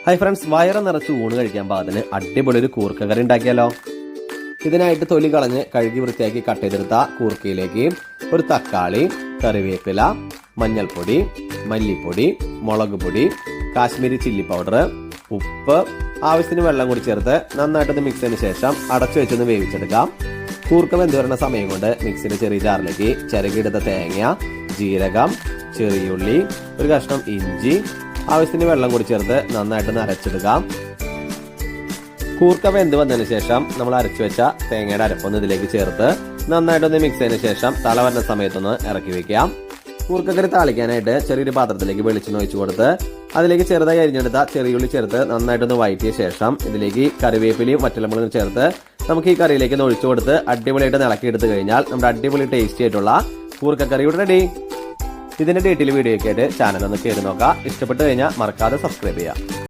Hi friends, വയറ് നിറച്ച് ഊണ് കഴിക്കാൻ പാകത്തിന് അടിപൊളി ഒരു കൂർക്ക കറി ഉണ്ടാക്കിയാലോ. ഇതിനായിട്ട് തൊലി കളഞ്ഞ് കഴുകി വൃത്തിയാക്കി കട്ട് ചെയ്തെടുത്ത കൂർക്കയിലേക്ക് ഒരു തക്കാളി, കറിവേപ്പില, മഞ്ഞൾപ്പൊടി, മല്ലിപ്പൊടി, മുളക് പൊടി, കാശ്മീരി ചില്ലി പൗഡർ, ഉപ്പ്, ആവശ്യത്തിന് വെള്ളം കൂടി ചേർത്ത് നന്നായിട്ടൊന്ന് മിക്സ് ചെയ്തതിനു ശേഷം അടച്ചു വെച്ചൊന്ന് വേവിച്ചെടുക്കാം. കൂർക്ക വെന്ത് വരുന്ന സമയം കൊണ്ട് മിക്സിയുടെ ചെറിയ ജാറിലേക്ക് ചിരകിയെടുത്ത തേങ്ങ, ജീരകം, ചെറിയുള്ളി, ഒരു കഷ്ണം ഇഞ്ചി, ആവശ്യത്തിന് വെള്ളം കൂടി ചേർത്ത് നന്നായിട്ടൊന്ന് അരച്ചെടുക്കാം. കൂർക്ക വെന്ത് വന്നതിന് ശേഷം നമ്മൾ അരച്ചു വെച്ച തേങ്ങയുടെ അരപ്പൊന്ന് ഇതിലേക്ക് ചേർത്ത് നന്നായിട്ടൊന്ന് മിക്സ് ചെയ്തതിനു ശേഷം തല വരുന്ന സമയത്തൊന്ന് ഇറക്കി വെക്കാം. കൂർക്കക്കറി താളിക്കാനായിട്ട് ചെറിയൊരു പാത്രത്തിലേക്ക് വെളിച്ചെണ്ണ ഒഴിച്ചു കൊടുത്ത് അതിലേക്ക് ചെറുതായി അരിഞ്ഞെടുത്ത ചെറിയുള്ളി ചേർത്ത് നന്നായിട്ടൊന്ന് വഴറ്റിയ ശേഷം ഇതിലേക്ക് കറിവേപ്പിലയും വറ്റൽമുളകും ചേർത്ത് നമുക്ക് ഈ കറിയിലേക്ക് ഒഴിച്ചു കൊടുത്ത് അടിപൊളിയായിട്ട് ഇളക്കി എടുത്തു കഴിഞ്ഞാൽ നമ്മുടെ അടിപൊളി ടേസ്റ്റി ആയിട്ടുള്ള കൂർക്കക്കറി ഇവിടെ റെഡി. ഇതിന്റെ ഡീറ്റെയിൽ വീഡിയോ ഒക്കെ ആയിട്ട് ചാനൽ ഒന്ന് കയറി നോക്കാം. ഇഷ്ടപ്പെട്ട് കഴിഞ്ഞാൽ മറക്കാതെ സബ്സ്ക്രൈബ് ചെയ്യാം.